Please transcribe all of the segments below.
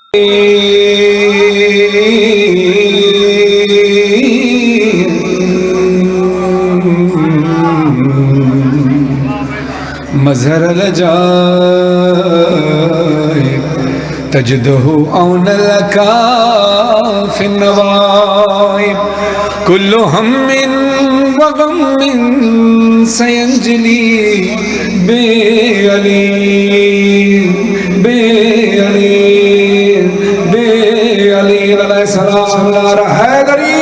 मजहर लजाए तजदहु औनल काफिन नवाइब कुल्लु हम्मिन व गम्मिन सयंजली बेअली बेअली बेअली अलैहिस्सलाम हैदरी।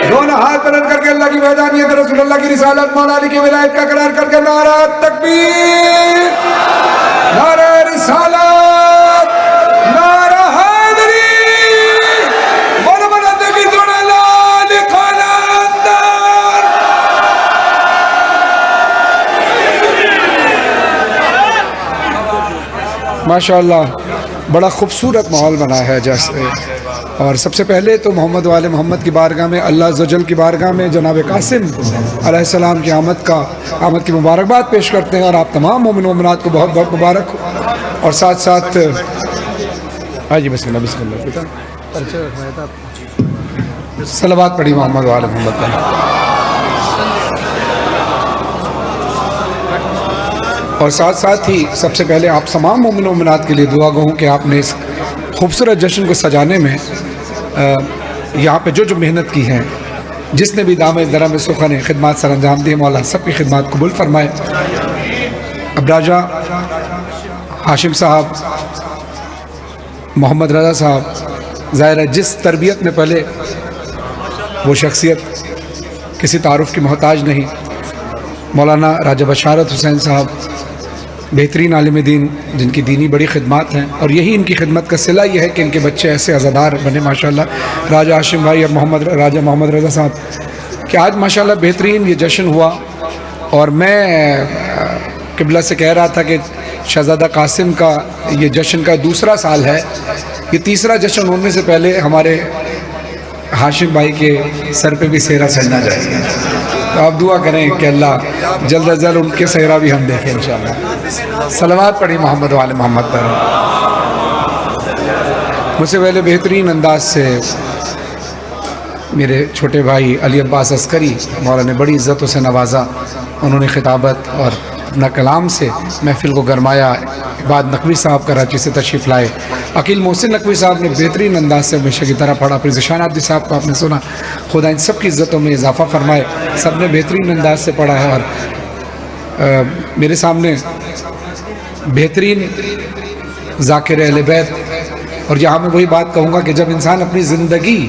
दोनों हाथ बुलंद करके अल्लाह की वहदानियत, रसूल अल्लाह की रिसालत, मौला अली की विलायत का करार करके नारा तकबीर, नारा रिसालत, नारा हैदरी, बोलो बोलो तकबीर, दोनों लाल कलंदर। माशाअल्लाह बड़ा खूबसूरत माहौल बना है जैसे। और सबसे पहले तो मोहम्मद वाले मोहम्मद की बारगाह में, अल्लाह अज़्ज़वजल की बारगाह में जनाब कासिम अलैहिस्सलाम की आमद की मुबारकबाद पेश करते हैं। और आप तमाम मोमिन मोमिनात को बहुत बहुत मुबारक हो। और साथ साथ जी बिस्मिल्लाह बिस्मिल्लाह सलावत पढ़ी मोहम्मद वाले मोहम्मद पर। और साथ साथ ही सबसे पहले आप तमाम मोमिन मोमिनात के लिए दुआ गो हूँ कि आपने इस खूबसूरत जश्न को सजाने में यहाँ पे जो मेहनत की है, जिसने भी दाम दरम सुखन खिदमत सर अंजाम दी, मौला सबकी खिदमत कबूल फरमाए। अब राजा हाशिम साहब, मोहम्मद रज़ा साहब, ज़ाहिर है जिस तरबियत में पले वो शख्सियत किसी तारुफ की मोहताज नहीं। मौलाना राजा बशारत हुसैन साहब बेहतरीन आलिम दीन, जिनकी दीनी बड़ी खिदमत हैं। और यही इनकी खिदमत का सिला ये है कि इनके बच्चे ऐसे अज़ादार बने माशाल्लाह। राजा हाशिम भाई और राजा मोहम्मद रज़ा साहब कि आज माशाल्लाह बेहतरीन ये जश्न हुआ। और मैं किबला से कह रहा था कि शहज़ादा कासिम का ये जश्न का दूसरा साल है, ये तीसरा जश्न होने से पहले हमारे हाशिम भाई के सर पे भी सेहरा सजना चाहिए। तो आप दुआ करें कि अल्लाह जल्द अज जल्द उनके सेहरा भी हम देखें इंशाअल्लाह। सलावत पढ़ी मोहम्मद वाले मोहम्मद पर। मुझसे पहले बेहतरीन अंदाज से मेरे छोटे भाई अली अब्बास अस्करी मौला ने बड़ी इज़्ज़तों से नवाजा। उन्होंने खिताबत और अपना कलाम से महफिल को गरमाया। बाद नकवी साहब कराची से तशरीफ़ लाए। अकील मोहसिन नकवी साहब ने बेहतरीन अंदाज से हमेशा की तरह पढ़ा। फिर ज़िशान आब्दी साहब को आपने सुना, खुदा इन सब की इज़्ज़तों में इजाफ़ा फरमाए। सब ने बेहतरीन अंदाज से पढ़ा है। और मेरे सामने बेहतरीन ज़ाकिर अहले बैत। और यहाँ मैं वही बात कहूँगा कि जब इंसान अपनी ज़िंदगी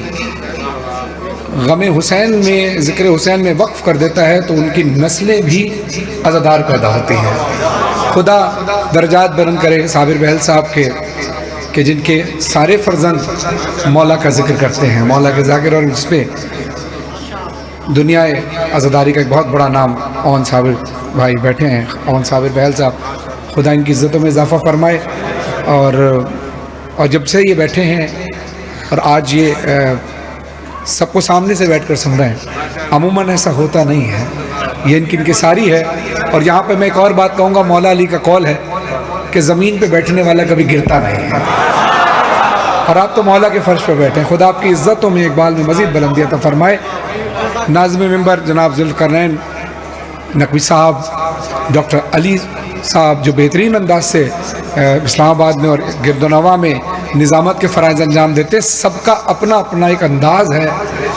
गमे हुसैन में, ज़िक्र हुसैन में वक्फ़ कर देता है तो उनकी नस्लें भी अज़ादार पैदा होती हैं। खुदा दर्जात बुलंद करे साबिर बहल साहब के जिनके सारे फ़र्जंद मौला का ज़िक्र करते हैं, मौला के ज़ाकिर। और इस पर दुनिया अज़ादारी का एक बहुत बड़ा नाम ओन साबिर भाई बैठे हैं, ओन साबिर बहल साहब। खुदा इनकी इज़्ज़तों में इजाफ़ा फरमाए। और जब से ये बैठे हैं और आज ये सबको सामने से बैठकर सुन रहे हैं, अमूमन ऐसा होता नहीं है, ये इनकी सारी है। और यहाँ पे मैं एक और बात कहूँगा, मौला अली का कौल है कि ज़मीन पे बैठने वाला कभी गिरता नहीं है। और आप तो मौला के फ़र्श पे बैठे हैं। खुदा आपकी इज़्ज़तों में इकबाल में मज़ीद बुलंदी अता फरमाए। नाज़िम मिंबर जनाब ज़ुल्फ़क़रनैन नकवी साहब, डॉक्टर अली साहब जो बेहतरीन अंदाज से इस्लामाबाद में और गिरदोनवा में निज़ामत के फ़राइज़ अंजाम देते। सबका अपना अपना एक अंदाज़ है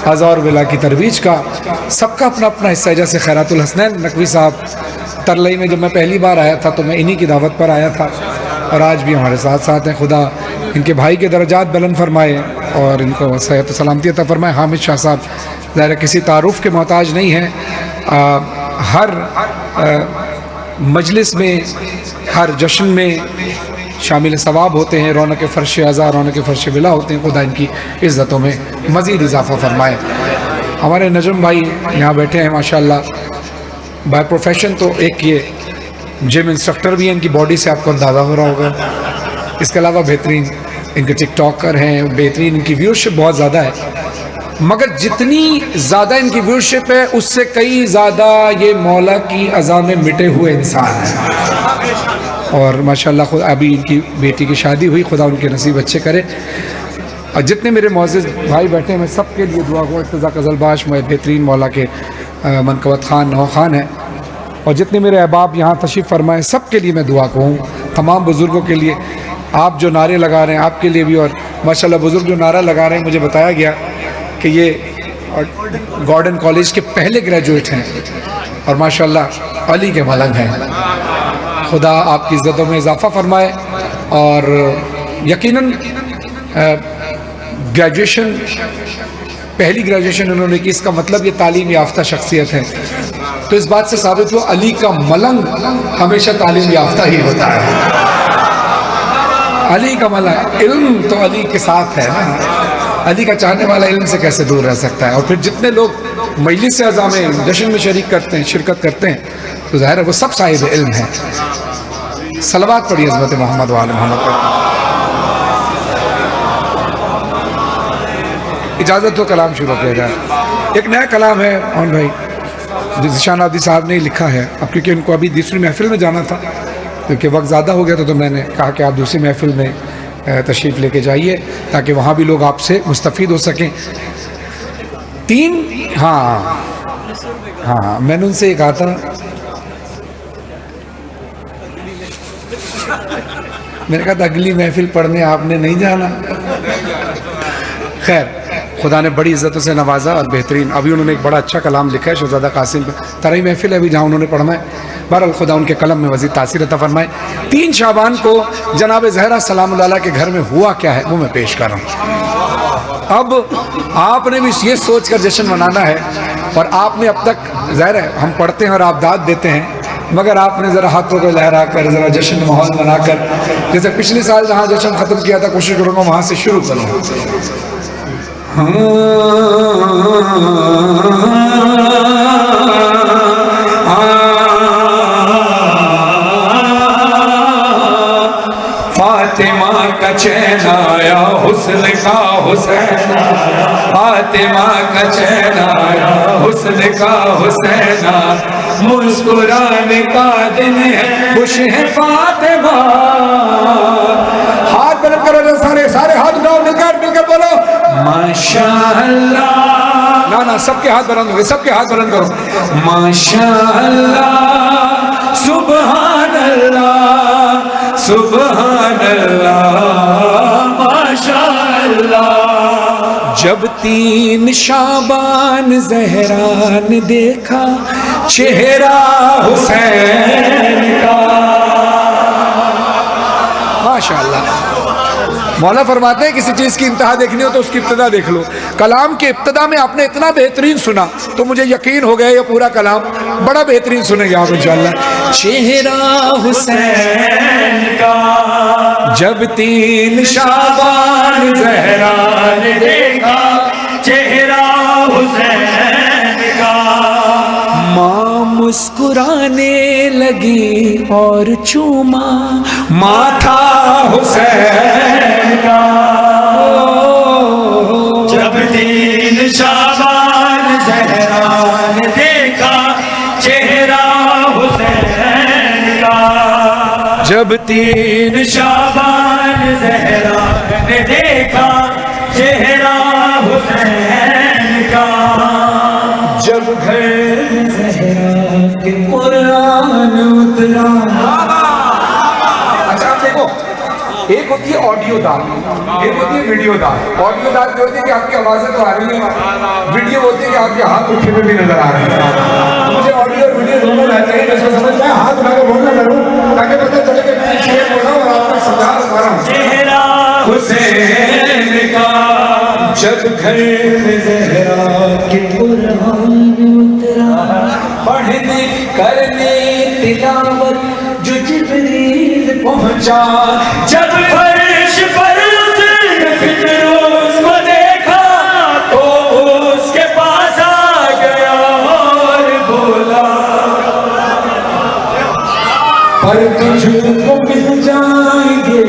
हज़ार विला की तरवीज का, सबका अपना अपना हिस्सा है। जैसे खैरातुल हसनैन नकवी साहब तरलई में जब मैं पहली बार आया था तो मैं इन्हीं की दावत पर आया था और आज भी हमारे साथ साथ हैं। खुदा इनके भाई के दर्जात बुलंद फरमाए और इनको सेहत सलामती अता फरमाए। हामिद शाह साहब ज़ाहिर किसी तारुफ़ के मोहताज नहीं हैं। हर मजलिस में, हर जश्न में शामिल सवाब होते हैं। रौनक फ़र्श अज़ा, रौनक फ़र्श विला होते हैं। खुदा इनकी इज़्ज़तों में मज़ीद इजाफ़ा फरमाए। हमारे नजम भाई यहाँ बैठे हैं माशाअल्लाह। बाय प्रोफेशन तो एक ये जिम इंस्ट्रक्टर भी हैं, इनकी बॉडी से आपको अंदाज़ा हो रहा होगा। इसके अलावा बेहतरीन इनके टिकटॉकर हैं, बेहतरीन इनकी व्यूअरशिप बहुत ज़्यादा है। मगर जितनी ज़्यादा इनकी व्यूअरशिप है उससे कई ज़्यादा ये मौला की अज़ा में मिटे हुए इंसान हैं। और माशाल्लाह खुद अभी इनकी बेटी की शादी हुई, खुदा उनके नसीब अच्छे करे। और जितने मेरे मोअज़्ज़िज़ भाई बैठे हैं मैं सबके लिए दुआ करूँ। इर्तज़ा कज़लबाश में बेहतरीन मौला के मनकबत ख़ान नौ ख़ान है, और जितने मेरे अहबाब यहाँ तशरीफ़ फरमाएँ सबके लिए मैं दुआ कहूँ। तमाम बुज़ुर्गों के लिए आप जो नारे लगा रहे हैं आपके लिए भी, और माशाल्लाह बुज़ुर्ग जो नारा लगा रहे हैं मुझे बताया गया कि ये गॉर्डन कॉलेज के पहले ग्रेजुएट हैं और माशाल्लाह अली के मलंग हैं। खुदा आपकी इज़्ज़तों में इजाफ़ा फरमाए। और यकीनन ग्रेजुएशन, पहली ग्रेजुएशन उन्होंने की, इसका मतलब ये तालीम याफ्ता शख्सियत है। तो इस बात से साबित हुआ अली का मलंग हमेशा तालीम याफ्ता ही होता है। अली का मलंग, इल्म तो अली के साथ है ना, अली का चाहने वाला इल्म से कैसे दूर रह सकता है। और फिर जितने लोग मजलिस अज़ा में जश्न में शिरकत करते हैं तो ज़ाहिर है वो सब साहिब इल्म हैं। सलवात पढ़िए हज़रत मोहम्मद वाले मोहम्मद पर। इजाज़त तो कलाम शुरू किया जाए। एक नया कलाम है मोहन भाई, जो ज़िशान आदि साहब ने लिखा है। अब क्योंकि उनको अभी दूसरी महफिल में जाना था, क्योंकि वक्त ज़्यादा हो गया था, तो मैंने कहा कि आप दूसरी महफिल में तशरीफ़ लेके जाइए ताकि वहाँ भी लोग आपसे मुस्तफ़ीद हो सकें। हाँ, मैंने उनसे ये कहा था, मैंने कहा था अगली महफिल पढ़ने आपने नहीं जाना। खैर, खुदा ने बड़ी इज़्ज़तों से नवाजा और बेहतरीन, अभी उन्होंने एक बड़ा अच्छा कलाम लिखा है शहज़ादा कासिम पर, तरही महफिल है अभी जहाँ उन्होंने पढ़ना है। बहरहाल खुदा उनके कलम में मज़ीद तासीर अता फरमाए। 3 शाबान को जनाब ज़हरा सलामुल्लाह अलैहा के घर में हुआ क्या है वो मैं पेश कर रहा हूँ। अब आपने भी ये सोच कर जश्न मनाना है, और आपने अब तक ज़ाहिर है हम पढ़ते हैं और आप दाद देते हैं, मगर आपने ज़रा हाथों को लहरा कर ज़रा जश्न माहौल बनाकर, जैसे पिछले साल जहाँ जश्न ख़त्म किया था, कोशिश करूँगा वहाँ से शुरू करूँ। फातिमा का चैन आया, हुस्न का हुसैन आया, फातिमा का चैन आया, हुस्न का हुसैन आया, मुस्कुराने का दिन है, खुश है फातिमा। हाथ बुलंद करो, सारे हाथ उठाओ, मिलकर बोलो माशाअल्लाह। ना सबके हाथ बुलंद हो, सबके हाथ बुलंद करो, माशाअल्लाह, सुभान अल्लाह, सुभान अल्लाह, माशाअल्लाह। जब 3 शाबान ज़हरा ने देखा चेहरा हुसैन का, माशाअल्लाह। मौला फरमाते हैं किसी चीज़ की इंतहा देखनी हो तो उसकी इब्तिदा देख लो। कलाम के इब्तिदा में आपने इतना बेहतरीन सुना तो मुझे यकीन हो गया ये पूरा कलाम बड़ा बेहतरीन सुनेंगे आप इंशाअल्लाह। चेहरा हुसैन का जब 3 शाबान ज़हरा ने देखा, चेहरा हुसैन का, माँ मुस्कुराने लगी और चूमा माथा हुसैन का। जब 3 शाबान ज़हरा ने देखा चेहरा हुसैन का, जब 3 शाबान ज़हरा ने देखा चेहरा हुसैन का, जब घर ज़हरा के कुरान उतरा। अच्छा आप देखो, एक होती है ऑडियो दाल, एक होती है वीडियो दाल। ऑडियो दाल जो होती है कि आपकी आवाज़ें तो आ रही है, वीडियो होती है कि आपके हाथ उठे हुए भी नजर आ रहे हैं। मुझे ऑडियो और वीडियो दोनों रहते हैं, जिसको समझ में हाथ उठा के बोलना करूँ ताकि पता चले कि मैं शेर बोल रहा हूँ और आपको समझा रहा हूँ। चेहरा हुसैन का जब घर ज़हरा के कुरान उतरा, पढ़ने करने तिलावत जो जिब्रील पहुंचा, जब फर्श पर उसने फितरोज को देखा तो उसके पास आ गया और बोला, पर तुझको मिल जाएंगे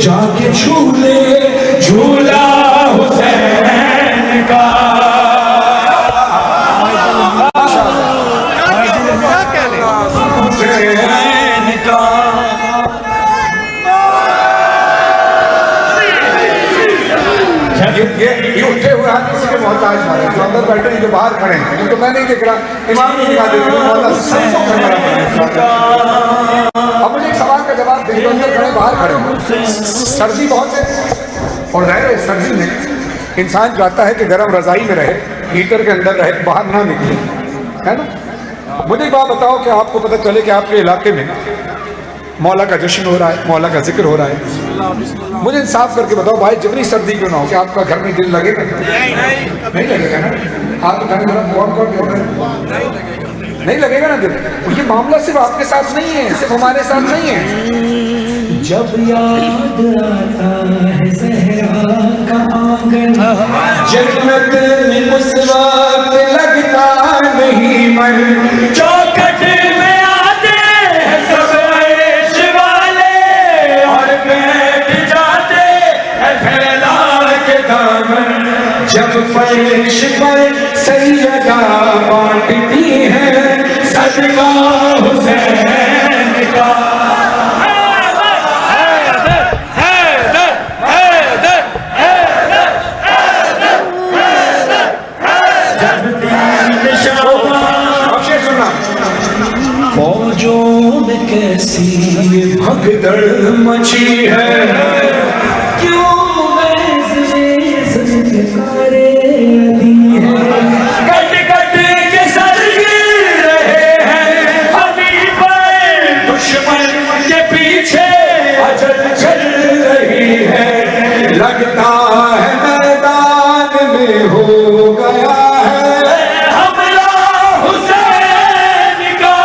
जाके झूले झूला हुसैन का। ये उठे हुए हाथ किसी के मोहताज मारे, जो अंदर बैठे हैं, जो बाहर खड़े हैं, तो मैं नहीं देख रहा, इमाम ने दिखा देते सबको खड़ा। अब मुझे एक सवाल का जवाब दे, अंदर खड़े बाहर खड़े, सर्दी बहुत है और रहे सर्दी में इंसान चाहता है कि गर्म रजाई में रहे, हीटर के अंदर रहे, बाहर ना निकले, है ना। मुझे एक बात बताओ कि आपको पता चले कि आपके इलाके में मौला का जश्न हो रहा है, मौला का जिक्र हो रहा है, मुझे इंसाफ करके बताओ भाई, जितनी सर्दी क्यों ना हो, कि आपका घर में दिल लगेगा? नहीं लगेगा ना। आपके घर में कौन कौन नहीं लगेगा ना दिल। ये मामला सिर्फ आपके साथ नहीं है, सिर्फ हमारे साथ नहीं है। जब याद आता है ज़हरा का आंगन, जन्नत में उस वक्त लगता नहीं मन, चौखट में आते हैं सब ऐश वाले और बैठ जाते हैं फैला के दामन। जब फर्श पर सैयदा बांटती है सदका हुसैन का। फौजों में कैसी भगदड़ मची है, क्यों ज़िंदगारे दी है, कट कट के सर गिर रहे हैं हमी पर, दुश्मन के पीछे अजल चल रही है, लगता है मैदान में हो गया है हमला हुसैन का।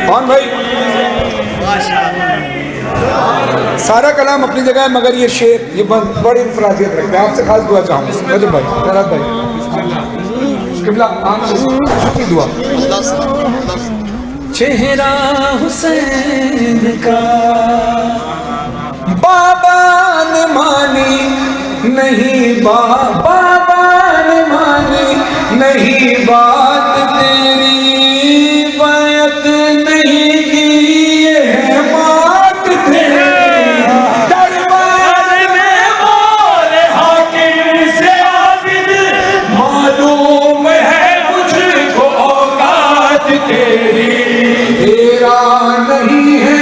कौन भाई? सारा कलाम अपनी जगह है, मगर ये शेर ये बड़ी इंफरादियत रखते हैं। आपसे खास दुआ चाहूँगा रजब भाई, फराद भाई, किबला आपकी दुआ। चेहरा हुसैन का बाबा ने मानी नहीं, बाबा ने मानी नहीं बात तेरी, बात नहीं की ये है बात तेरी, दरबार में मोरे हाकिम से आबिद, मालूम है मुझको औकात तेरी। तेरा नहीं है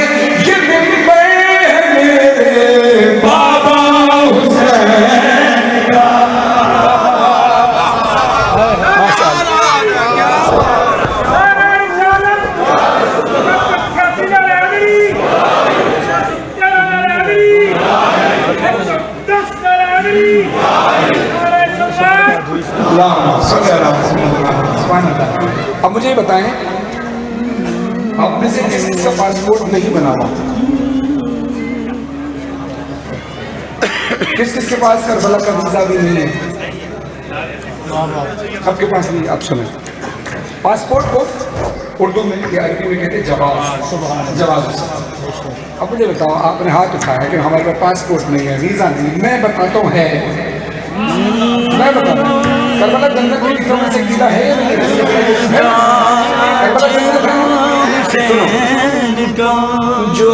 ये मिंबर है मेरे बाबा हुसैन का। अब मुझे बताएं, आप में से किसका पासपोर्ट नहीं बना हुआ? किस किस के पास करबला का वीजा भी नहीं है? सबके पास नहीं। आप सुने, पासपोर्ट को उर्दू में या अरबी में कहते हैं जवाब। अब मुझे बताओ, आपने हाथ उठाया कि हमारे पास पासपोर्ट नहीं है, वीजा नहीं। मैं बताता हूँ है, मैं बताता हूँ, करबला जन्नत के किलों में से किला है या नहीं? जो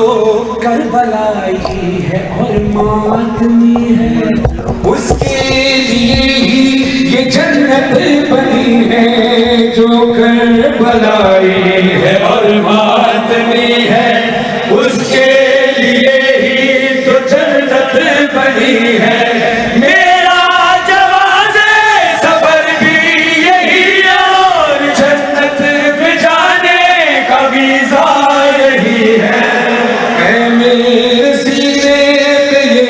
करबलाई है और मातमी है, उसके लिए ही ये जन्नत बनी है। जो करबलाई है और मातमी है, उसके लिए ही तो जन्नत बनी है। मेरा जवाज़े सफर भी यही और जन्नत में जाने का वीज़ा यही है। मेरे सीने पे ये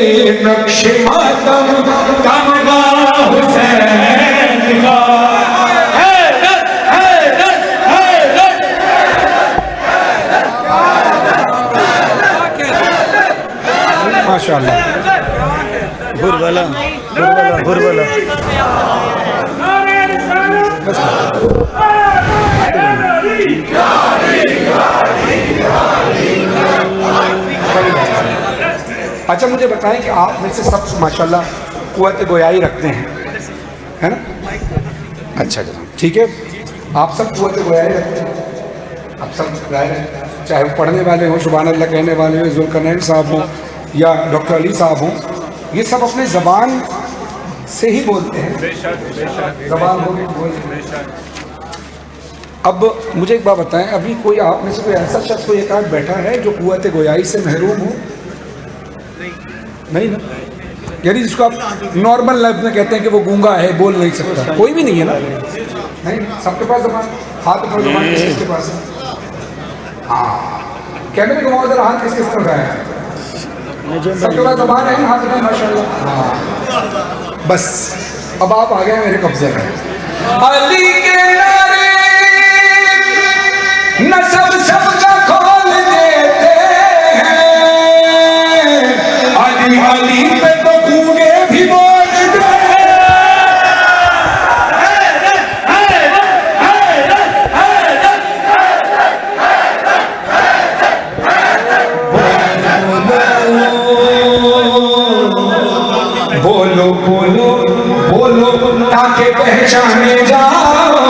नक्श मातम कमगा हुसैन का। माशाअल्लाह। भुरबला अच्छा मुझे बताएं कि आप में से सब माशाल्लाह कुव्वत गोयाई रखते हैं, है ना? अच्छा जनाब, ठीक है, आप सब कुव्वत गोयाई रखते हैं। अब सब जाहिर है, चाहे वो पढ़ने वाले हों, सुभान अल्लाह कहने वाले हों, जुल्करनैन साहब हों या डॉक्टर अली साहब हों, ये सब अपने ज़बान से ही बोलते हैं, ज़बान बोलते। अब मुझे एक बात बताएं, अभी कोई आप में से कोई ऐसा शख्स कोई एक आध बैठा है जो कुव्वत गोयाई से महरूम हो? नहीं ना, यानी जिसको आप नॉर्मल लाइफ में कहते हैं कि वो गूंगा है, बोल नहीं सकता, कोई भी नहीं है ना? नहीं, सबके पास ज़बान, हाथ पर ज़बान किसके पास है? हाँ, कैमरे को मौजूद हाथ किस किस तरह है? सबके पास ज़बान है ना, हाथ में माशाल्लाह। हाँ, बस अब आप आ गए मेरे कब्जे में। अली के नारे नसब सबका खोल देते हैं, अली अली पे तो गूंगे भी बोलते हैं। बोलो बोलो बोलो ताकि पहचाने जाओ,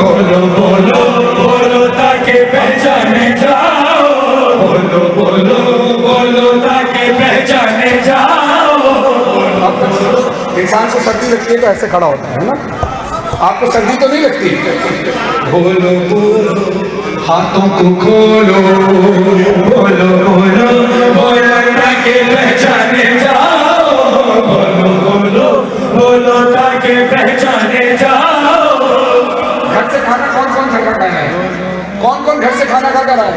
बोलो बोलो बोलो ताकि पहचाने जाओ, बोलो बोलो बोलो ताकि पहचाने जाओ। इंसान को सर्दी लगती है तो ऐसे खड़ा होता है ना, आपको सर्दी तो नहीं लगती? बोलो बोलो हाथों को खोलो, बोलो बोलो बोलो ताकि पहचाने जाओ, बोलो बोलो बोलो ताकि पहचाने जाओ। घर से खाना कौन कौन घर का खाया है? कौन कौन घर से खाना खा कर आए?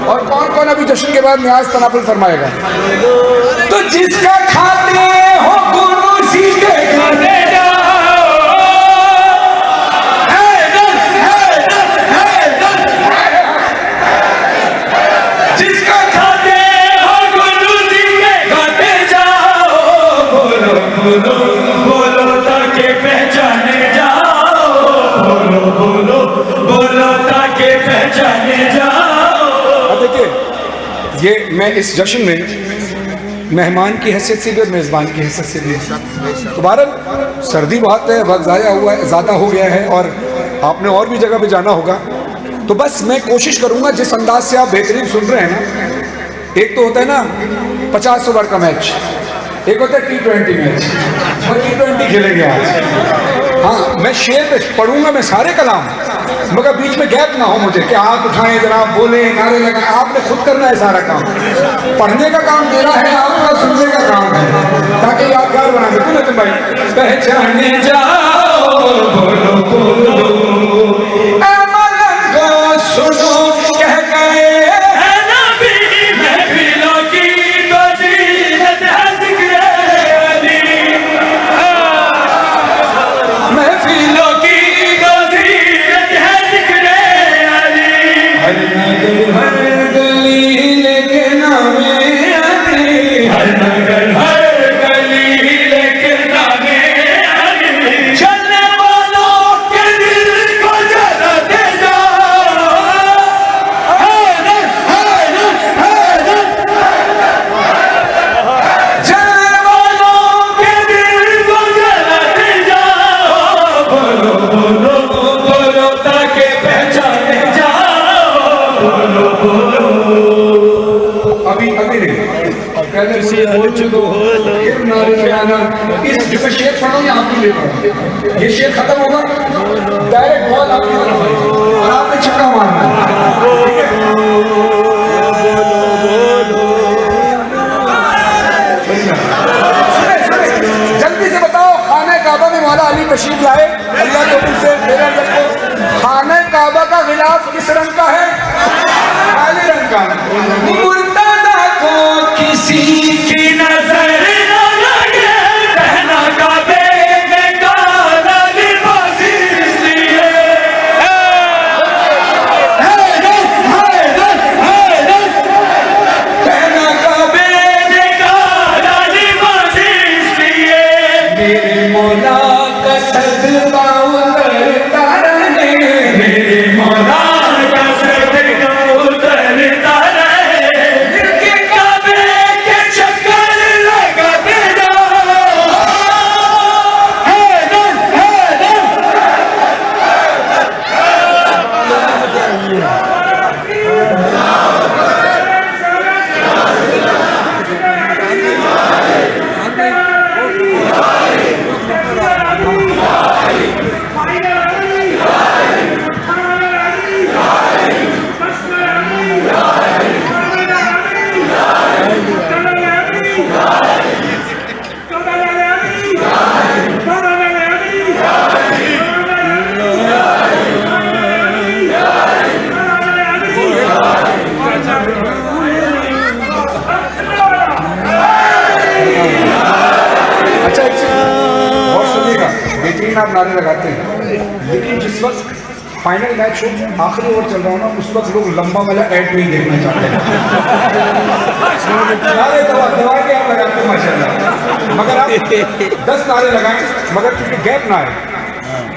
और कौन कौन अभी जश्न के बाद न्याज तनाफुल फरमाएगा? तो जिसका खाते हो गुरु उसी के खाते जाओ। जिसका खाते हो गुरु उसी के खाते जाओ, बोलो बोलो बोलो ताकि पहचाने जाओ, बोलो बोलो बोलो ताकि पहचाने जाओ। अब देखिए, ये मैं इस जश्न में मेहमान की हैसियत से भी और मेज़बान की हैसियत से भी, तो बहरहाल सर्दी बहुत है, वक्त ज़ाया हुआ है, ज़्यादा हो गया है और आपने और भी जगह पे जाना होगा, तो बस मैं कोशिश करूँगा जिस अंदाज से आप बेहतरीन सुन रहे हैं ना, एक तो होता है ना 50 ओवर का मैच, एक होता है T20 मैच, और T20 खेलेंगे आज। हाँ, मैं शेर पे पढ़ूंगा मैं सारे कलाम, मगर बीच में गैप ना हो मुझे कि हाथ उठाएं जनाब, बोले नारे लगाएं, आपने खुद करना है सारा काम। पढ़ने का काम मेरा है, आपका सुनने का काम है, ताकि यादगार बना सके ना तुम भाई। पहचाने जाओ, बोलो बोलो अमल को सुनो कह गए हैं नबी, महफिलों की तो जीनत है जिक्र अली, महफिलों की तो जीनत है जिक्र अली, हर नगर हर गली लेके नामे अली, हर नगर हर गली लेके नामे अली, चलने वालों के दिल को जलाते जाओ, हैदर हैदर हैदर, चलने वालों के दिल को जलाते जाओ, बोलो बोलो बोलो ताकि पहचाने जाओ, बोलो बोलो। अभी अभी नहीं, पहले से बोलो नारे लगाना। इस जो शेर पढ़ोगे आपके लिए पढ़ो, ये शेर खत्म होगा डायरेक्ट बॉल आपकी तरफ आएगी और आपने छक्का मारना है। सुने, सुने, जल्दी से बताओ, खाने काबा में मौला अली तशरीफ लाए अल्लाह के हुक्म से मेरे अंदर को। खाने काबा का गिलाफ किस रंग का है? काले रंग का। मुर्तजा को किसी की नजर न लगे, पहना काबे में काला लिबास इसलिए, पहना काबे में काला लिबास इसलिए, मेरे मौला का सदका नारे लगाते हैं, लेकिन जिस वक्त फाइनल मैच हो, आखिरी ओवर चल रहा हो ना, उस वक्त लोग लंबा वाला ऐड नहीं देखना चाहते हैं। नारे दबा के आप लगाते हैं माशाल्लाह, मगर आप 10 नारे लगाएं, मगर क्योंकि गैप ना आए।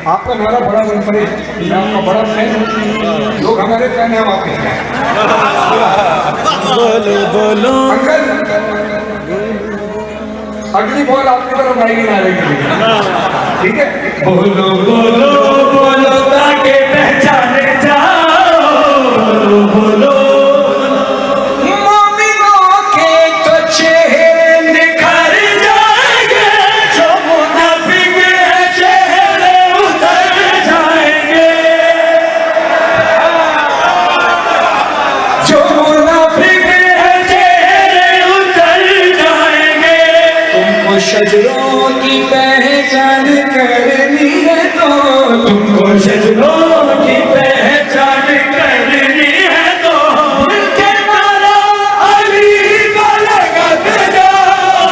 आपका नारा बड़ा मुनफरिद, मैं आपका बड़ा फैन हूँ, लोग हमारे फैन हैं, हम आपके फैन। बोलो बोलो अंकल, अगली बॉल आपकी तरफ आएगी नारे के लिए, ठीक है? बोलो बोलो बोलो ताके पहचाने जाओ, बोलो बोलो मोमिनों के तो चेहरे निखर जाएंगे, जो मुनाफिक हैं चेहरे उतर जाएंगे, जो मुनाफिक हैं चेहरे उतर जाएंगे। तुमको शजरों की पहचान करनी है तो, तुमको शजरों की पहचान करनी है तो, उनके नारा अली का लगाते जाओ।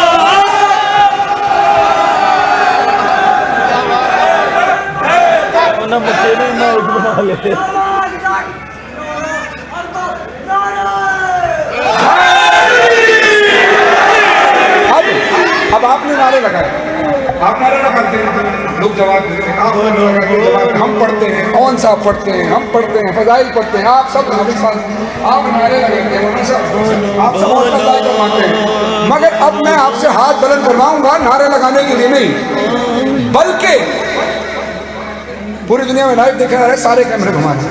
ना बच्चे भी ना उठवा ले। अब आपने नारे लगाए, आप नारे लगाते हैं, लोग जवाब देते हैं, आप नारे लगाते हैं, जवाब हम पढ़ते हैं, कौन सा पढ़ते हैं, हम पढ़ते हैं, फजाइल पढ़ते हैं, आप सब हमारे साथ आप नारे लगाते हैं, आप सब फजाइल करवाते हैं। मगर अब मैं आपसे हाथ बुलंद करवाऊंगा नारे लगाने के लिए नहीं, बल्कि पूरी दुनिया में लाइव देखा रहा है, सारे कैमरे घुमाने,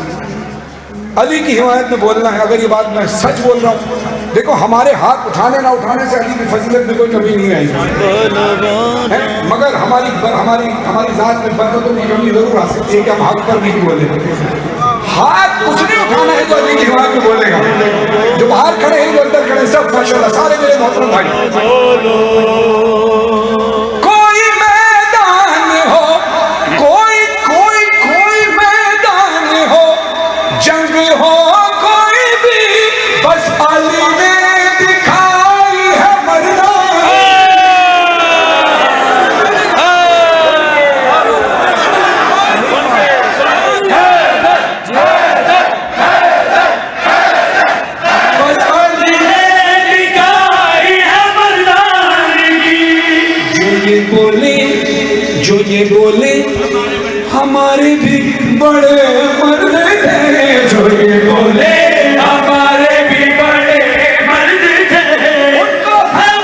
अली की हिमायत में बोलना है। अगर ये बात मैं सच बोल रहा हूँ, देखो हमारे हाथ उठाने ना उठाने से अली की फजीलत में कोई कमी नहीं आई है, मगर हमारी हमारी हमारी जात में बरकतों की कमी जरूर आ सकती है कि हम हाथ पर नहीं बोले। हाथ उसने उठाना है जो अली की हिमायत में बोलेगा, जो बाहर खड़े हैं, जो अंदर खड़े हैं, सब माशाल्लाह सारे मेरे मोहतरम भाई। कोई मैदान हो, कोई कोई कोई मैदान हो, जंग हो कोई भी, बस अली ने दिखाई है मर्दानी। बस अली ने दिखाई है मर्दानी। जो ये बोले हमारे भी बड़े मर्द हैं, जो ये बोले हमारे भी बड़े मर्द हैं, उनको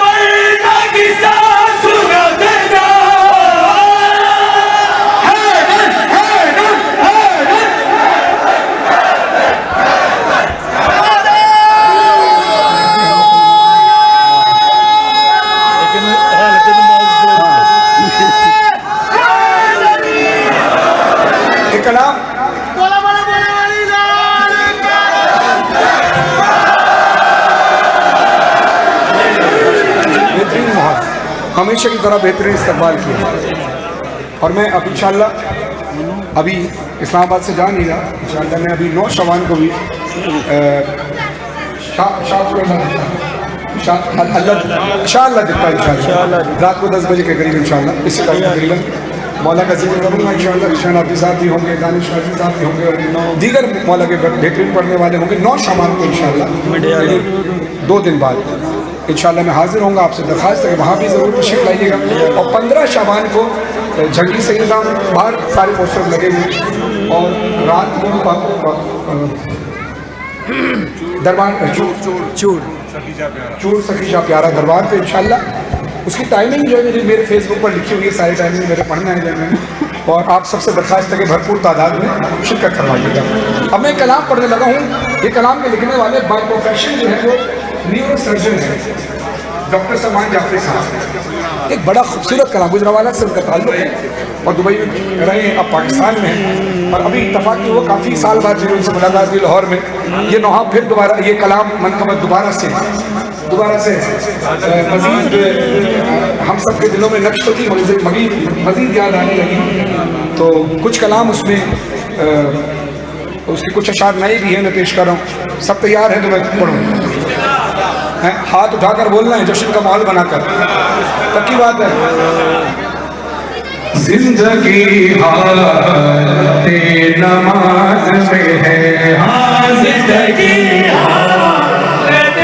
मर्दा की सांस सुनाते जाओ। एक कलाम बेहतरीन माहौल, हमेशा की तरह बेहतरीन इस्तकबाल किया। और मैं अब इंशाल्लाह अभी इस्लामाबाद से जा नहीं रहा, इंशाल्लाह मैं अभी 9 शवान को भी इंशाल्लाह दिखता है, इंशाल्लाह रात को 10 बजे के करीब इंशाल्लाह इसी टाइम तकरीबन मौला का जिक्र करूँगा इंशाल्लाह। शान हाफिज़ साहब भी होंगे, दानिश हाफिज़ साहब भी होंगे और दीगर मौला के बेहतरीन पढ़ने वाले होंगे। 9 शाबान को इंशाल्लाह 2 दिन बाद इंशाल्लाह मैं हाजिर होऊंगा। आपसे दरख्वास्त है वहाँ भी ज़रूर तशरीफ़ लाइएगा। और 15 शाबान को झंडी सईदा बाहर सारे पोस्टर लगे हुए, और रात को दरबार चूड़ सखीशा प्यारा दरबार पे इंशाल्लाह उसकी टाइमिंग जो है मेरे फेसबुक पर लिखी हुई है, सारी टाइमिंग मेरे पढ़ना है जो मैंने, और आप सबसे दरख्वास्त है कि भरपूर तादाद में शिरकत करवाइएगा। अब मैं कलाम पढ़ने लगा हूँ। ये कलाम के लिखने वाले बाय प्रोफेशन जो है वो न्यूरो सर्जन है, डॉक्टर सलमान जाफरी साहब। एक बड़ा खूबसूरत कलाम, गुजरावाला से उनका ताल्लुक है और दुबई में रहे, अब पाकिस्तान में हैं, और अभी इत्तफाक की वो काफ़ी साल बाद मेरी उनसे मुलाकात हुई लाहौर में। ये नौहा फिर दोबारा ये कलाम मनकबत दोबारा से मज़ीद हम सब के दिलों में नक्श तो थी, मज़ीद याद आने लगी। तो कुछ कलाम उसमें उसकी कुछ अशार नए भी हैं, मैं पेश कर रहा हूँ। सब तैयार है तो मैं पढ़ूँ। हाथ उठाकर बोलना है, जश्न का माहौल बनाकर, तब की बात है। जिंदगी हालत नमाज में है, हाँ जिंदगी हालत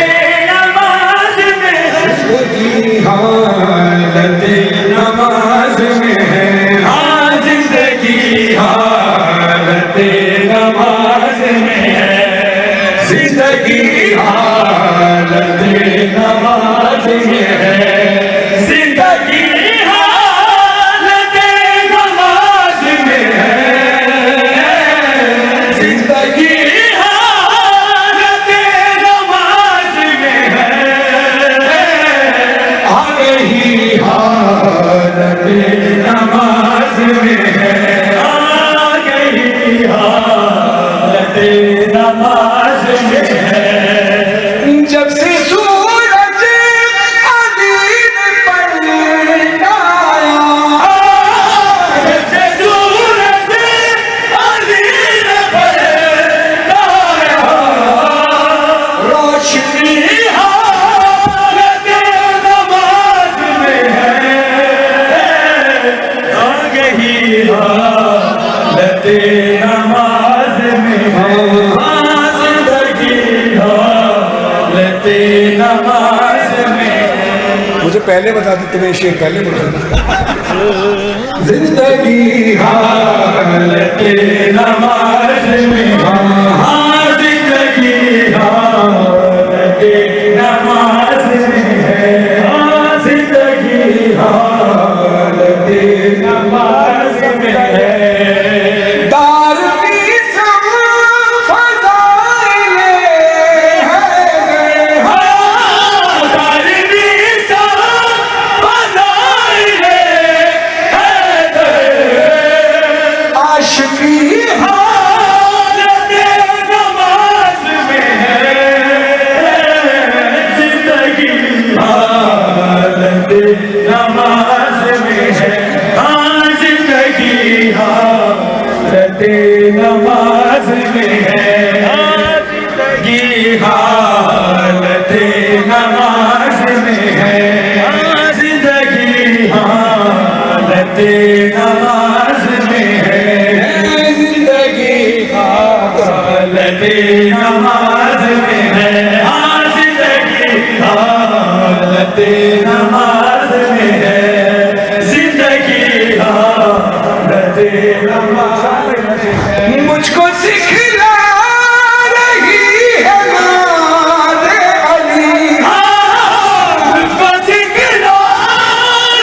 नमाज में है, जिंदगी हालत नमाज में है, हाँ जिंदगी हालत नमाज में है, जिंदगी हालत नमाज में है, जिंदगी हालत नमाज में है, जिंदगी हालत नमाज में है, आ गई हालत नमाज में है, आ गई हालत नमाज में है। जब से सूरज अदीन पर आया, जैसे सूरज अज़ीम पर आया, रोशनी हालत नमाज में है, आ गई हालत नमाज में है, हाँ जिंदगी हालत नमाज में है। मुझे पहले बता दी, तुम्हें शेर पहले बता दी। जिंदगी हालत नमाज में हाँ जिंदगी हालत नमाज में है, हाँ जिंदगी हालत नमाज में है। दार की सब फज़ाइले हैं, हाँ तारीबी सा फज़ाइले हैं, आशिकी हालत नमाज में है, जिंदगी हालत नमाज में है, हाँ जिंदगी हालत नमाज में है, हाँ जिंदगी हालत नमाज में है, हाँ जिंदगी हालत नमाज में है, जिंदगी हालत नमाज में है, हाँ जिंदगी हालत नमाज में है, जिंदगी हालत नमाज में है। मुझको सिखला रही है नाज़ अली, मुझको सिखला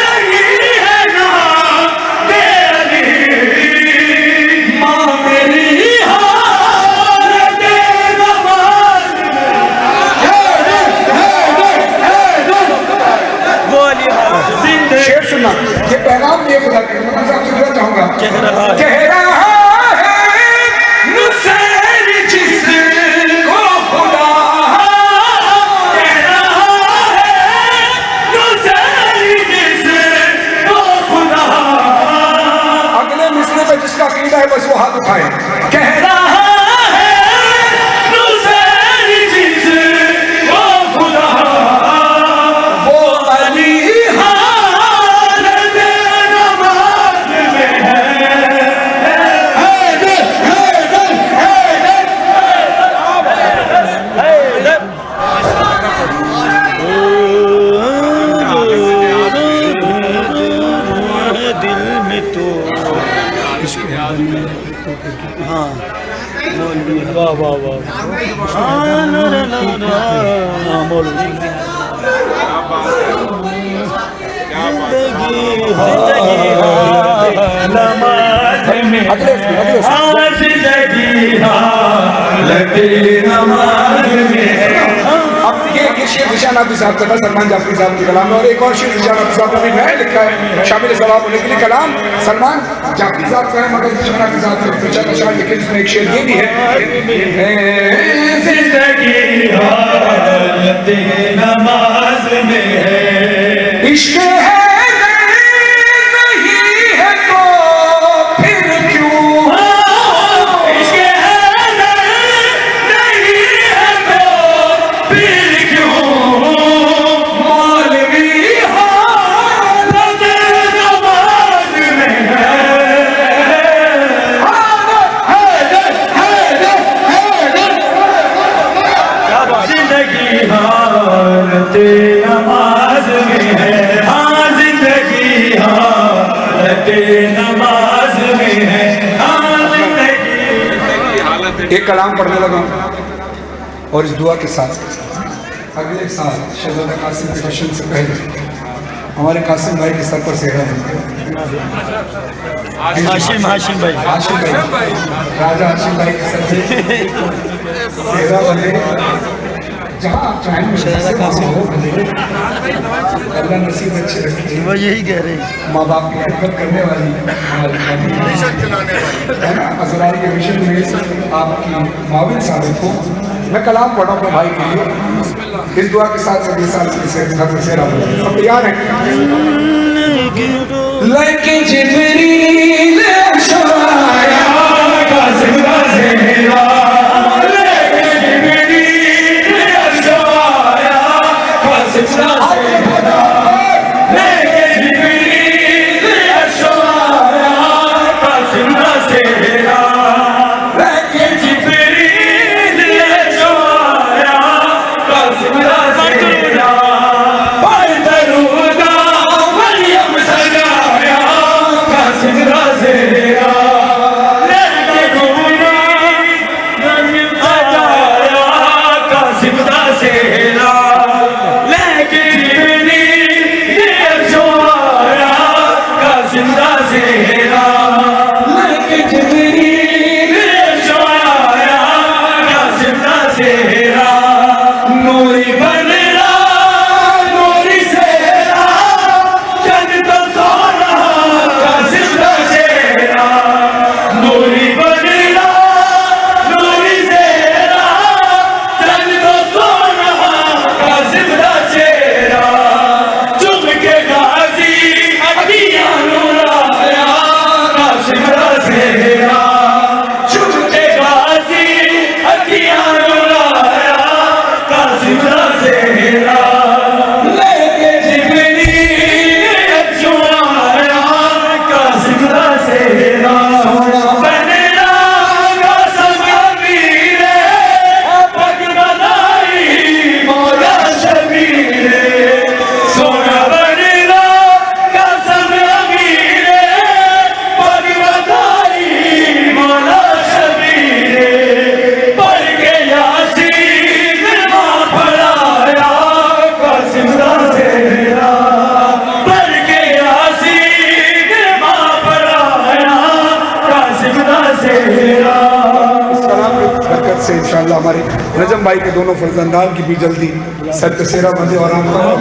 रही है नाज़ अली, माँ मेरी हालत नमाज में शेर सुनना, ये पैगाम ये खुदा के मैं आपसे जुड़ना चाहूंगा। कह रहा है नुसैर जिसको खुदा कह रहा है, नुसैर जिसको खुदा अगले मिसरे पे जिसका अकीदा है बस वो हाथ उठाए। कह रहा है, नुसैर जिसको खुदा वो अली हालत नमाज में है। दिल में तो हाँ वाह वाह वाह हाँ मौलवी नमाज में अगले हाँ जिंदगी हालत नमाज में अब ये शेर निशान हाफिज़ साहब का था, सलमान जाफरी साहब के कलाम में, और एक और शेर निशान हाफिज़ साहब ने भी नया लिखा है शामिल सवाब होने के लिए। कलाम सलमान जाफरी साहब का है मगर निशान हाफिज़ साहब ने निशान निशान लिखे, जिसमें एक शेर ये भी है, जिंदगी हालत नमाज में है। इश्क है नहीं है तो फिर क्यों, इश्क है नहीं है तो फिर क्यों, मौलवी हालत नमाज में एक कलाम पढ़ने लगा और इस दुआ के साथ अगले साल शहजादा कासिम के जश्न से पहले हमारे कासिम भाई के सर पर सेहरा बनते हाशिम भाई राजा हाशिम भाई के सर पे सेहरा बने। जहाँ आप चाहें अल्लाह नसीब अच्छे रखे। वो यही कह रहे हैं, माँ बाप की खिदमत करने वाली है ना, असरार के मिशन में आपकी माविन साबित हो। मैं कलाम पढ़ा अपने भाई के लिए इस दुआ के साथ अगले साल से सब तैयार है। लड़के जिब्रील शमाया कासिम का सेहरा, लड़के जिब्रील शमाया कासिम का सेहरा, लड़के जिब्रील शमाया कासिम का सेहरा, लड़के जिब्रील शमाया कासिम का सेहरा, पर दरूदा मरियम सजाया कासिम का सेहरा, लड़के जिब्रील सजाया कासिम का सेहरा, लड़के जिब्रील शमाया कासिम का सेहरा, लड़के जिब्रील शमाया कासिम का सेहरा, नूरी बनरा नूरी सेहरा, चंद तो सोना कासिम का सेहरा, नूरी बनरा नूरी सेहरा, चंद तो सोना कासिम का सेहरा, चुम के गाजी अखियां नूराया कासिम का सेहरा, चुम के गाजी अखियां नूराया कासिम का सेहरा, लेके जिब्रील शमाया कासिम का सेहरा, सोना बनरा कासिम अमीर पग बनाई मौला शबीर, सोना बनरा कासिम अमीर पग बनाई मौला शबीर, पढ़ के यासीन माँ पढ़ाया कासिम का सेहरा, पढ़ के यासीन माँ पढ़ाया कासिम का सेहरा। इस कलाम की बरकत से इंशाअल्लाह हमारे नजम भाई के दोनों फर्जंदान की भी जल्दी सर पे सेहरा बंधे और हम अब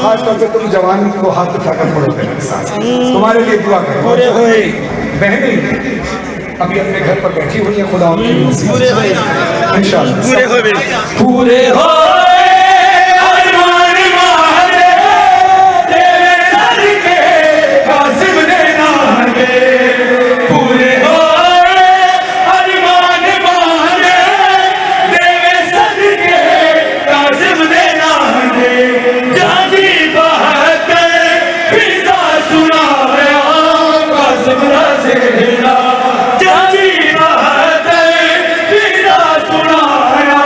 खास तौर पे तुम जवान को हाथ उठाकर पढ़ोगे मेरे साथ, तुम्हारे लिए दुआ करो। बहनें अभी अपने घर पर बैठी हुई है, खुदा उनकी इंशाअल्लाह पूरे हो अरमान मारे तेरे सर के कासिम ने नारे, पूरे हो अरमान मारे तेरे सर के कासिम ने नारे, जानी बात फिजा सुनाया कासिम का सेहरा, जानी बात फिजा सुनाया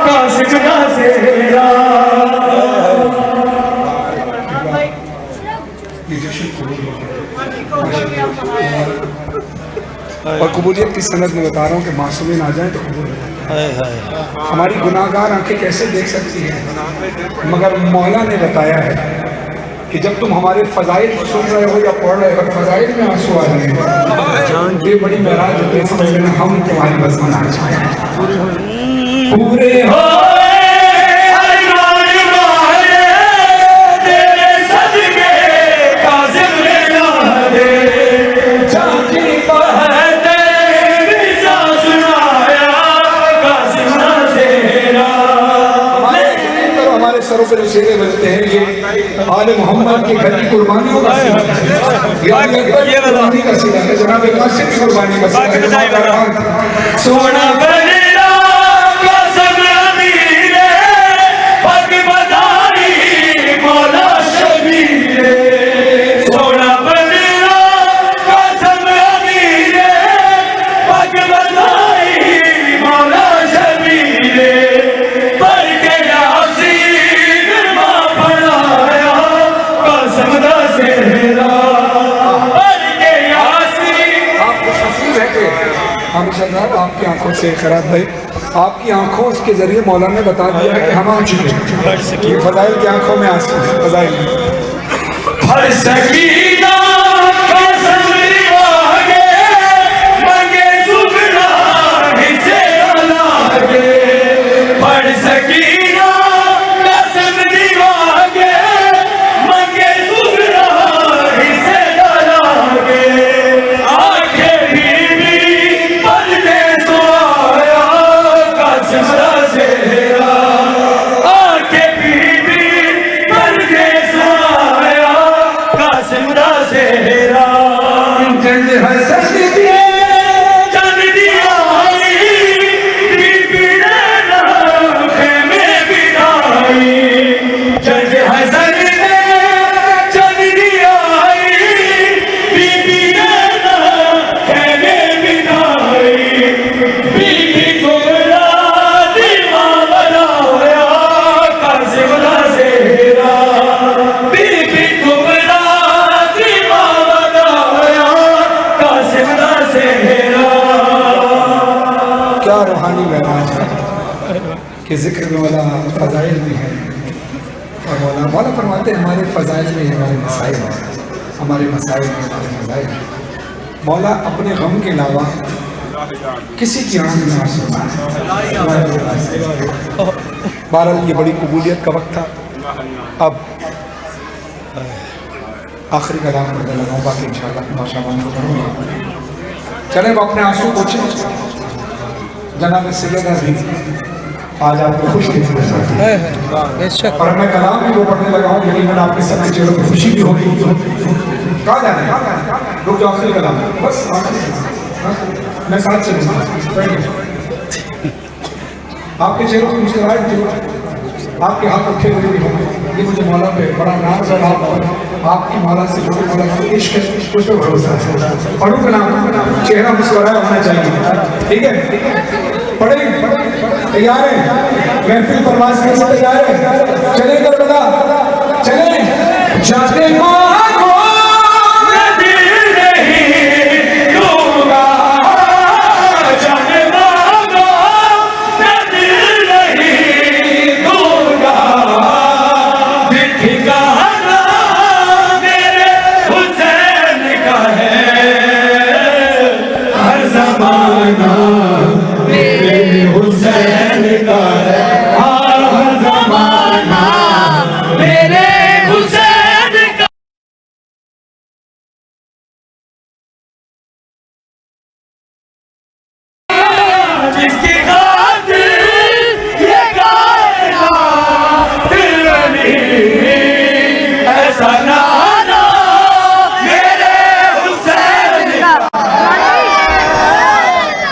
कासिम का सेहरा। और कबूलियत की सनद में बता रहा हूँ कि मासूमिन आ जाए तो कबूल हो जाए। हाय हाय हमारी गुनाहगार आंखें कैसे देख सकती हैं, मगर मौला ने बताया है कि जब तुम हमारे फजाइल सुन रहे हो या पढ़ रहे हो, फजाइल में आंसू आ रहे हैं, ये बड़ी महराज होती है, समझ लेना हम तुम्हारी बस में ना जाए। पूरे हो अरमान मारे तेरे सदके कासिम ने नारे, जाकी बहते फिजा सुनाया कासिम का सेहरा। हमारे सरों पर शेरे बजते हैं, ये आले मोहम्मद के घर की कुर्बानियों का सीधा है, कुर्बानी का सीधा है, जनाब कासिम की कुर्बानी का सीधा है। सोना बनरा कासिम अमीर पग बनाई मौला शबीर, सोना बनरा कासिम अमीर पग बनाई मौला शबीर, पढ़ के यासीन माँ पढ़ाया कासिम का सेहरा, पढ़ के यासीन। आप खुश नसीब है कि हामिद साहब आपकी आंखों से खराब भाई, आपकी आंखों के जरिए मौला ने बता दिया है कि हम आ चुके हैं। ये फजाइल की आंखों में आंसू है, फजाइल हर सकीना का सजरी आगे मंगे सुबरा हिस्से लागे, हर सकीना का सजरी आगे मंगे सुबरा हिस्से लागे, आंखें भी पर्दे सोया का सिमरा सेरा, आंखें भी पर्दे सोया का सिमरा सेरा, जंग हसन दिए जन दिया बीबी ने खेमे बिनाई, जंग हसन ने जन दिया बीबी ने खेमे बिनाई, बीबी सुमरा दीवाना बनाया का सिमरा सेरा, बीबी सुमरा दीवाना बनाया का सिमरा सेरा। क्या रूहानी बैराज है कि जिक्र में मौला फ़ज़ाइल भी है, और मौला फरमाते हैं हमारे फ़ज़ाइल में हमारे मसाइल हैं, हमारे मसाइल में हमारे फ़ज़ाइल हैं। मौला अपने गम के अलावा किसी की आंख में आंसू ना है। बहरहाल ये बड़ी कबूलियत का वक्त था। अब आखिरी कलाम पढ़ने लगा, बाकी इंशाअल्लाह माशाअल्लाह को पढ़ूंगा। चले अब अपने आंसू पोछे। जनाब सैयदा भी आज आपको खुश देखिए, और मैं कलाम भी वो पढ़ने लगा हूँ, यकीनन आपके सबके चेहरों पर खुशी भी होगी। कहाँ जाना है? रुक जाओ, आखिरी कलाम बस, मैं साथ चलूँगा। आपके चेहरों पर मुस्कुराहट थी, आपके हाथ रखे हुए भी होंगे, ये मुझे मौला पे बड़ा नाज है। आपकी मौला से जुड़े मौला का इश्क है, उस पर भरोसा है। पढ़ूँ कलाम, चेहरा मुस्कुराया होना चाहिए, ठीक है? पढ़ें, तैयार है? महफिल परवाज़ के लिए तैयार है? चले करबला, चले जाते मांगो दिल नहीं दूंगा, जाने मांगो दिल नहीं दूंगा, दिल ठिकाना मेरे हुसैन का है, हर ज़माना मेरे हुसैन का है, हर ज़माना मेरे हुसैन का। जिसकी खातिर ये कायनात रही, ऐसा नाना मेरे हुसैन का,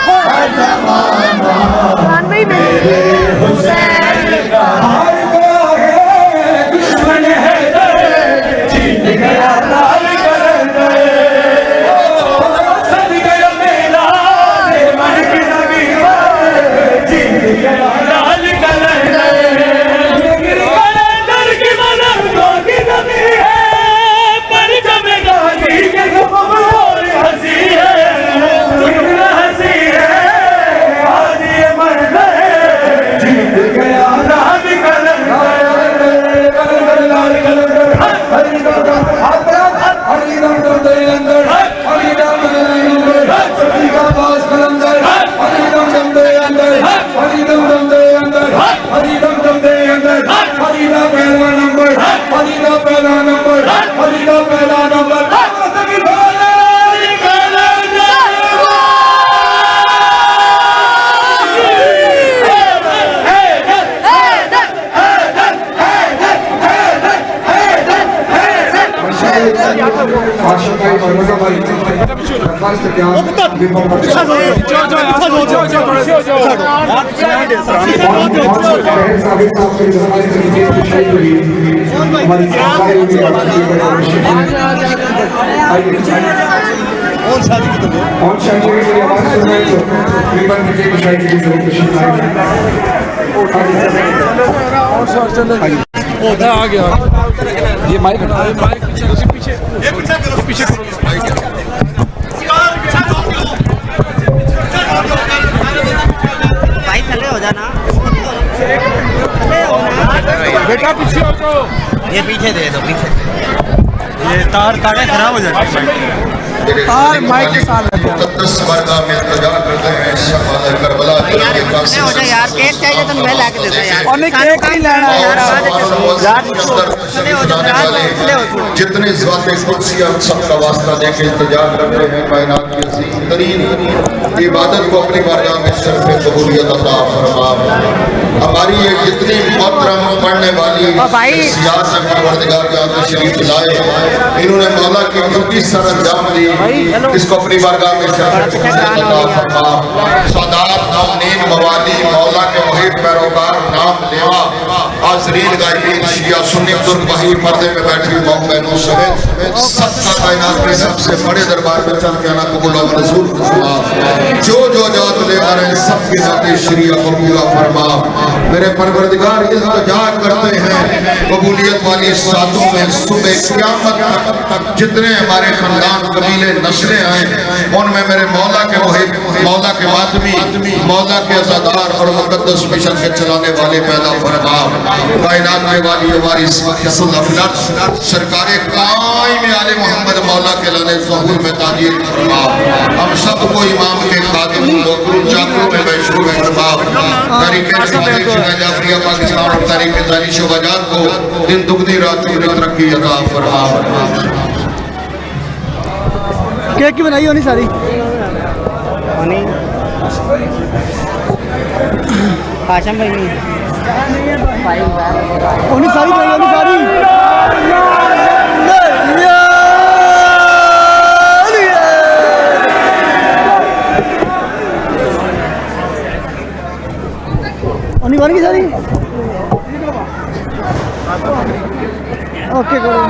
हर ज़माना मेरे हुसैन का, हार गया है दुश्मन है दर, जीत गया लाल कलंदर, सज गया मेला रे मन की नबी पर, जीत गया लाल कलंदर, कलंदर की मलंगों की नबी है, पर जब गाजी के और हंसी है, दुनिया हंसी है, आज ये मंजर है, जीत गया लाल कलंदर, कलंदर लाल कलंदर, हरी दम हरी दम दे अंदर, हरी दम अंदर, सभी का पास कलंदर, हरी दम दे अंदर, हरी दम दे अंदर, हरी दम दे अंदर, हरी दा पहला नंबर, हरी दा पहला नंबर, हरी दा पहला नंबर, आशिकाई और मज़ा भाई अब्बास तक यहाँ विपम पर साबित साहब के जमाने से नीचे पिछाई हुई हमारी सफाई हुई और शादी की आवाज़ सुन रहे तो विपम नीचे पिछाई की जरूरत है। उधर आ गया, ये माइक हटा, माइक पीछे पीछे करो, पीछे करो। ये पीछे दे दो, पीछे ये तार तारे खराब हो जाते हैं। तार माइक के साथ लग गया। मुक़द्दस बारगाह में इल्तिजा करते हैं शहादत करबला हो जाए यार। केक चाहिए तो मैं ला के देता यार। और नहीं केक नहीं लेना है यार। जितने ज़ाते कुर्सियाँ सबका वास्ता देके इल्तिजा करते हैं कायनात की अज़ीम तरीन इबादत को अपनी बारगाह में शर्फ़ कबूलियत अता फरमा। हमारी ये जितनी मोहतरम पढ़ने वाली शख्सियात हैं परवरदिगार के आगे शरीफ लाए, इन्होंने मौला की ड्यूटी सर अंजाम दी, इसको अपनी बारगाह में शर्फ़ कबूलियत अता फरमा। सादात नामनीन मवाली मौला के मुहिब पैरोकार नाम लेवा हाज़रीन गायबीन शिया सुन्नी बुजुर्ग भाई पर्दे में बैठी मौम बहनों समेत सबका कायनात के सबसे बड़े दरबार में चल के आना कबूल और मंजूर फरमा। जो जात ले आ रहे हैं सबकी जाते शरिया कबूल फरमा। मेरे परवरदिगार इल्तिजा करते हैं कबूलियत वाली सातों में सुबह क़यामत तक जितने हमारे खानदान कबीले नस्लें आए उनमें मेरे मौला के मुहिब मौला के मातमी मौला के अज़ादार और मुक़द्दस मिशन के चलाने वाले पैदा फरमा। कायनात में वाली हमारी सरकारे कायम आले मोहम्मद मौला के लाने ज़हूर में ताजील फरमा। हम सबको इमाम के खादिम नौकरों चाकरों में महशूर फरमा। तरीके जाफरिया पाकिस्तान और तरीके दानिश वजात को दिन दुगनी रात में तरक्की अता फरमा। केक की बनाई होनी सारी। हाशम भाई नहीं होनी सारी बनाई होनी सारी। होनी बन गई सारी। ओके करो।